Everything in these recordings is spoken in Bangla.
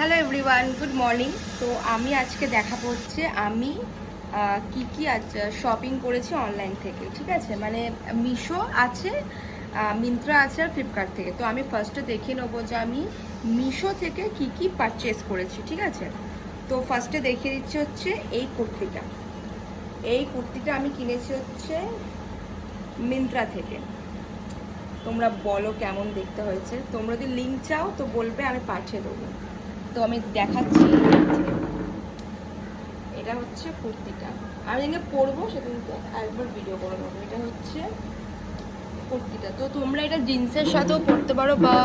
Hello everyone, good morning. তো আমি আজকে দেখাবো হচ্ছে আমি কি আজ শপিং করেছি অনলাইন থেকে। ঠিক আছে, মানে মিশো আছে, মিন্ত্রা আছে আর ফ্লিপকার্ট থেকে। তো আমি ফার্স্টে দেখে নেবো যে আমি মিশো থেকে কি পারচেস করেছি। ঠিক আছে, তো ফার্স্টে দেখিয়ে দিচ্ছি হচ্ছে এই কুর্তিটা আমি কিনেছি হচ্ছে মিন্ত্রা থেকে। তোমরা বলো কেমন দেখতে হয়েছে। তোমরা যদি লিঙ্ক চাও তো বলবে, আমি পাঠিয়ে দেবো। তো আমি দেখাচ্ছি, এটা হচ্ছে কুর্তিটা। আমি যেদিনকে পরবো সেদিনকে আরেকবার ভিডিও করে নেবো। এটা হচ্ছে কুর্তিটা। তো তোমরা এটা জিন্সের সাথেও পরতে পারো বা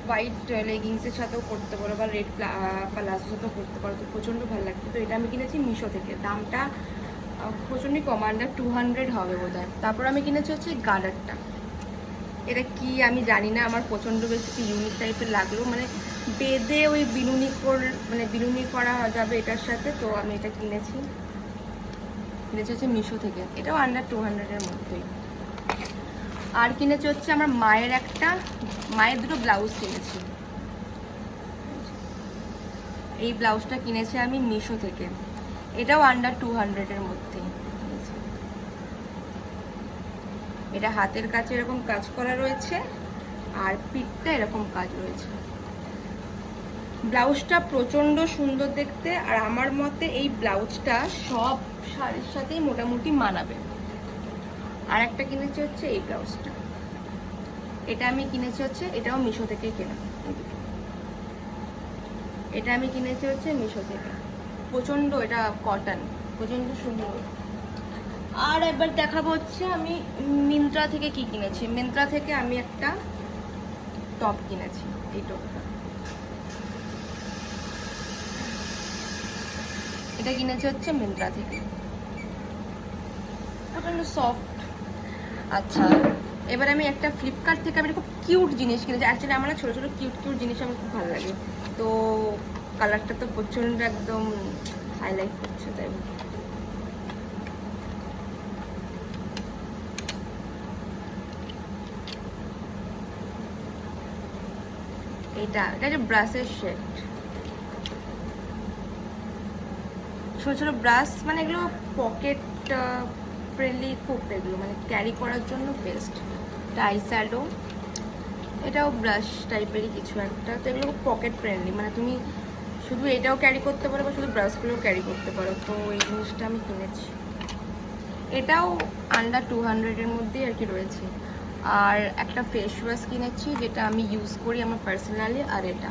হোয়াইট লেগিংসের সাথেও পরতে পারো বা রেড প্লাজোর সাথেও পরতে পারো। তো প্রচণ্ড ভালো লাগছে। তো এটা আমি কিনেছি মিশো থেকে। দামটা প্রচণ্ডই কম, আন্ডার 200 হবে বোধ হয়। তারপর আমি কিনেছি হচ্ছে গার্ডারটা। এটা কি আমি জানি না, আমার প্রচণ্ড বেশি ইউনিক টাইপের লাগলো, মানে বেঁধে ওই বিনুনি করা যাবে এটার সাথে। তো আমি এটা কিনেছি হচ্ছে মিশো থেকে। এটাও আন্ডার 200-এর মধ্যেই। আর কিনেছি হচ্ছে আমার মায়ের দুটো ব্লাউজ কিনেছি। এই ব্লাউজটা কিনেছি আমি মিশো থেকে। এটাও আন্ডার 200-এর মধ্যেই। এটা হাতের কাছে এরকম কাজ করা রয়েছে আর পিঠটা এরকম কাজ রয়েছে। ব্লাউজটা প্রচণ্ড সুন্দর দেখতে, আর আমার মতে এই ব্লাউজটা সব শাড়ির সাথেই মোটামুটি মানাবে। আর একটা কিনেছি হচ্ছে এই ব্লাউজটা। এটা আমি কিনেছি হচ্ছে, এটাও মিশো থেকে কেনা। এটা আমি কিনেছি হচ্ছে মিশো থেকে। প্রচণ্ড, এটা কটন, প্রচণ্ড সুন্দর। আর একবার দেখাবো হচ্ছে আমি মিন্ত্রা থেকে কি কিনেছি। মিন্ত্রা থেকে আমি একটা টপ কিনেছি, এই টপটা। এটা কিনেছি হচ্ছে মিন্ত্রা থেকে, প্রচণ্ড সফট। আচ্ছা, এবার আমি একটা ফ্লিপকার্ট থেকে আমি খুব কিউট জিনিস কিনেছি। অ্যাকচুয়ালি আমার ছোটো ছোটো কিউট জিনিস আমার খুব ভালো লাগে। তো কালারটা তো প্রচণ্ড একদম হাইলাইট করছে, তাই এটা যে ব্রাশের শেড, ছোটো ছোটো ব্রাশ, মানে এগুলো পকেট ফ্রেন্ডলি খুব, এগুলো মানে ক্যারি করার জন্য বেস্ট। এটা আইশ্যাডো, এটাও ব্রাশ টাইপেরই কিছু একটা। তো এগুলো পকেট ফ্রেন্ডলি, মানে তুমি শুধু এটাও ক্যারি করতে পারো বা শুধু ব্রাশগুলোও ক্যারি করতে পারো। তো এই জিনিসটা আমি কিনেছি। এটাও আন্ডার 200-এর মধ্যেই আর কি রয়েছে। আর একটা ফেস ওয়াশ কিনেছি যেটা আমি ইউজ করি আমার পার্সোনালি। আর এটা